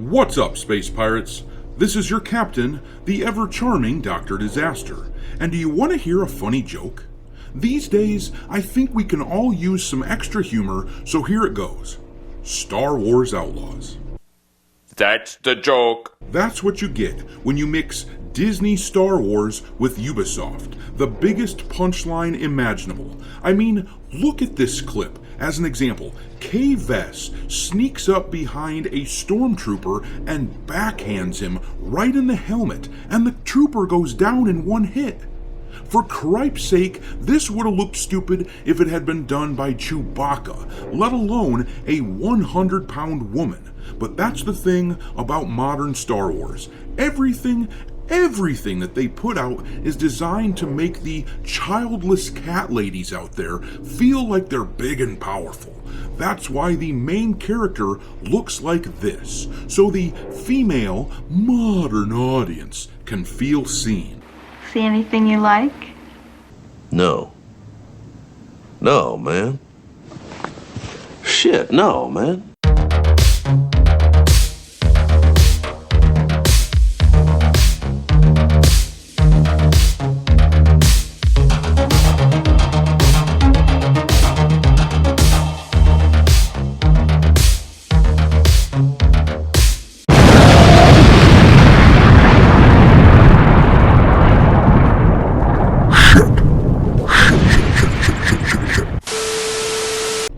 What's up, space pirates? This is your captain, the ever-charming Dr. Disaster. And do you want to hear a funny joke? These days, I think we can all use some extra humor, so here it goes. Star Wars Outlaws. That's the joke. That's what you get when you mix Disney Star Wars with Ubisoft, the biggest punchline imaginable. I mean, look at this clip. As an example, Kay Vess sneaks up behind a stormtrooper and backhands him right in the helmet, and the trooper goes down in one hit. For cripe's sake, this would have looked stupid if it had been done by Chewbacca, let alone a 100-pound woman. But that's the thing about modern Star Wars. Everything that they put out is designed to make the childless cat ladies out there feel like they're big and powerful. That's why the main character looks like this, so the female modern audience can feel seen. See anything you like? No. No, man. Shit, no, man.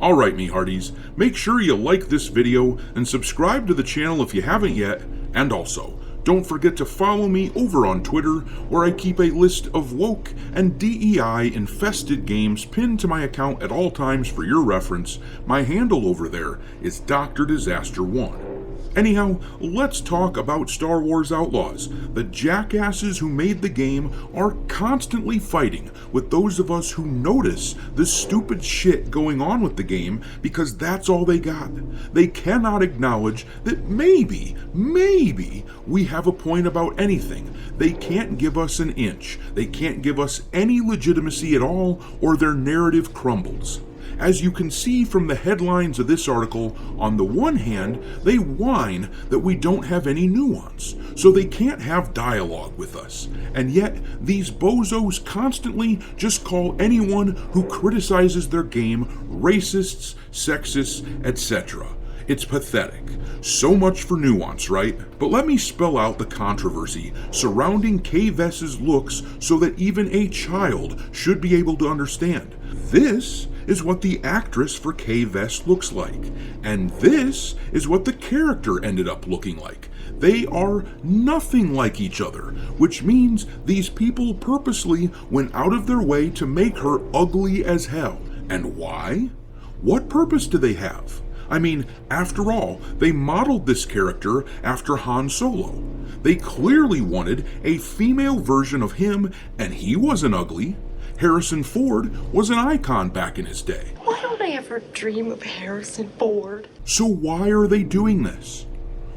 Alright, me hearties, make sure you like this video and subscribe to the channel if you haven't yet, and also, don't forget to follow me over on Twitter, where I keep a list of woke and DEI-infested games pinned to my account at all times for your reference. My handle over there is Dr. Disaster 1. Anyhow, let's talk about Star Wars Outlaws. The jackasses who made the game are constantly fighting with those of us who notice the stupid shit going on with the game because that's all they got. They cannot acknowledge that maybe we have a point about anything. They can't give us an inch. They can't give us any legitimacy at all, or their narrative crumbles. As you can see from the headlines of this article, on the one hand, they whine that we don't have any nuance, so they can't have dialogue with us. And yet, these bozos constantly just call anyone who criticizes their game racists, sexists, etc. It's pathetic. So much for nuance, right? But let me spell out the controversy surrounding Kay Vess's looks so that even a child should be able to understand. This is what the actress for Kay Vess looks like, and this is what the character ended up looking like. They are nothing like each other, which means these people purposely went out of their way to make her ugly as hell. And why? What purpose do they have? I mean, after all, they modeled this character after Han Solo. They clearly wanted a female version of him, and he wasn't ugly. Harrison Ford was an icon back in his day. Why don't I ever dream of Harrison Ford? So why are they doing this?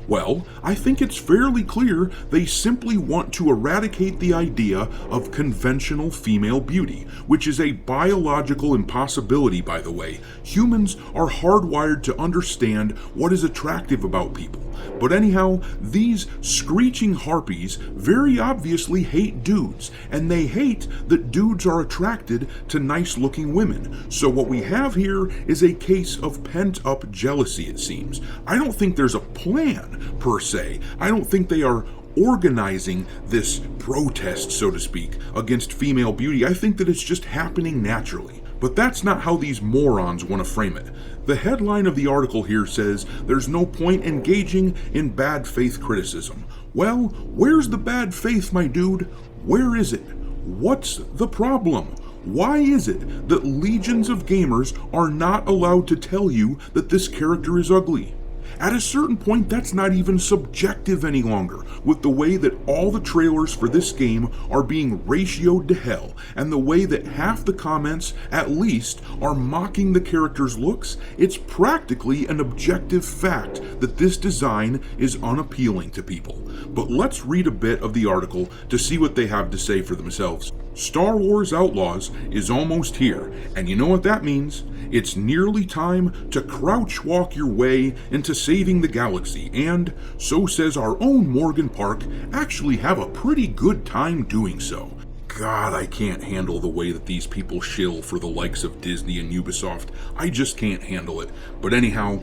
Well, I think it's fairly clear they simply want to eradicate the idea of conventional female beauty, which is a biological impossibility, by the way. Humans are hardwired to understand what is attractive about people. But anyhow, these screeching harpies very obviously hate dudes, and they hate that dudes are attracted to nice-looking women. So what we have here is a case of pent-up jealousy, it seems. I don't think there's a plan, per se. I don't think they are organizing this protest, so to speak, against female beauty. I think that it's just happening naturally. But that's not how these morons want to frame it. The headline of the article here says, "There's no point engaging in bad faith criticism." Well, where's the bad faith, my dude? Where is it? What's the problem? Why is it that legions of gamers are not allowed to tell you that this character is ugly? At a certain point, that's not even subjective any longer, with the way that all the trailers for this game are being ratioed to hell, and the way that half the comments, at least, are mocking the character's looks. It's practically an objective fact that this design is unappealing to people. But let's read a bit of the article to see what they have to say for themselves. Star Wars Outlaws is almost here, and you know what that means? It's nearly time to crouch walk your way into saving the galaxy, and, so says our own Morgan Park, actually have a pretty good time doing so. God, I can't handle the way that these people shill for the likes of Disney and Ubisoft. I just can't handle it. But anyhow,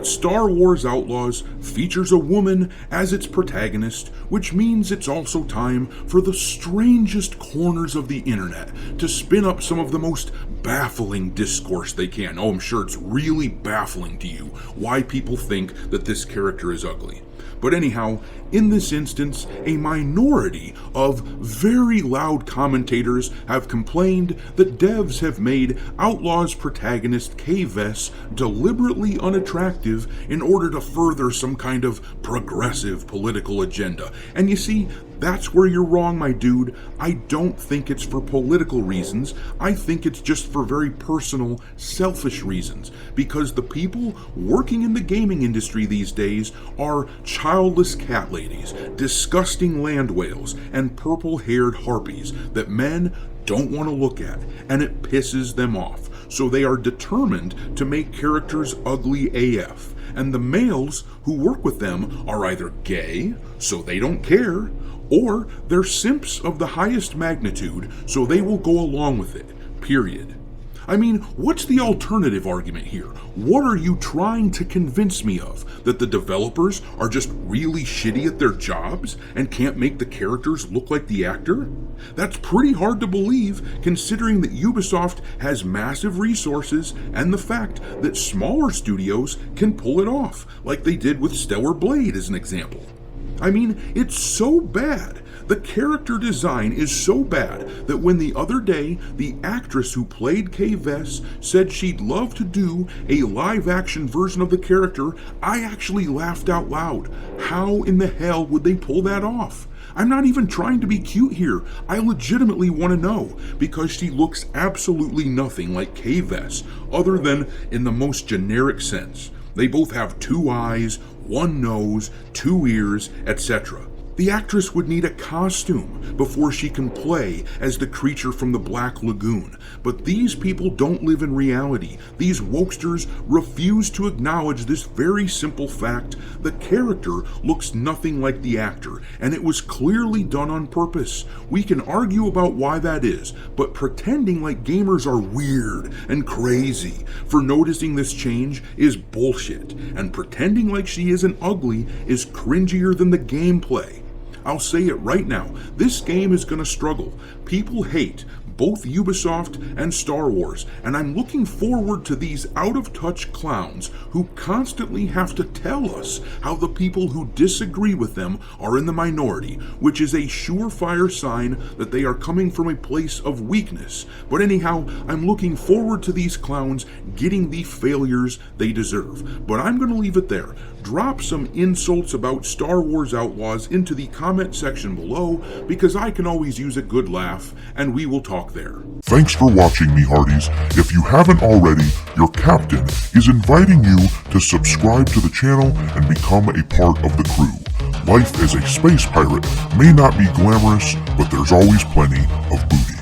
Star Wars Outlaws features a woman as its protagonist, which means it's also time for the strangest corners of the internet to spin up some of the most baffling discourse they can. Oh, I'm sure it's really baffling to you why people think that this character is ugly. But anyhow, in this instance, a minority of very loud commentators have complained that devs have made Outlaws protagonist Kay Vess deliberately unattractive in order to further some kind of progressive political agenda. And you see, that's where you're wrong, my dude. I don't think it's for political reasons. I think it's just for very personal, selfish reasons. Because the people working in the gaming industry these days are childless cat ladies, disgusting land whales, and purple-haired harpies that men don't want to look at, and it pisses them off. So they are determined to make characters ugly AF. And the males who work with them are either gay, so they don't care, or they're simps of the highest magnitude, so they will go along with it, period. I mean, what's the alternative argument here? What are you trying to convince me of? That the developers are just really shitty at their jobs and can't make the characters look like the actor? That's pretty hard to believe, considering that Ubisoft has massive resources and the fact that smaller studios can pull it off, like they did with Stellar Blade as an example. I mean, it's so bad. The character design is so bad that when the other day the actress who played Kay Vess said she'd love to do a live-action version of the character, I actually laughed out loud. How in the hell would they pull that off? I'm not even trying to be cute here. I legitimately want to know, because she looks absolutely nothing like Kay Vess, other than in the most generic sense. They both have 2 eyes, 1 nose, 2 ears, etc. The actress would need a costume before she can play as the creature from the Black Lagoon. But these people don't live in reality. These wokesters refuse to acknowledge this very simple fact. The character looks nothing like the actor, and it was clearly done on purpose. We can argue about why that is, but pretending like gamers are weird and crazy for noticing this change is bullshit, and pretending like she isn't ugly is cringier than the gameplay. I'll say it right now, this game is going to struggle. People hate both Ubisoft and Star Wars, and I'm looking forward to these out-of-touch clowns who constantly have to tell us how the people who disagree with them are in the minority, which is a surefire sign that they are coming from a place of weakness. But anyhow, I'm looking forward to these clowns getting the failures they deserve. But I'm going to leave it there. Drop some insults about Star Wars Outlaws into the comment section below, because I can always use a good laugh, and we will talk there. Thanks for watching, me hearties. If you haven't already, your captain is inviting you to subscribe to the channel and become a part of the crew. Life as a space pirate may not be glamorous, but there's always plenty of booty.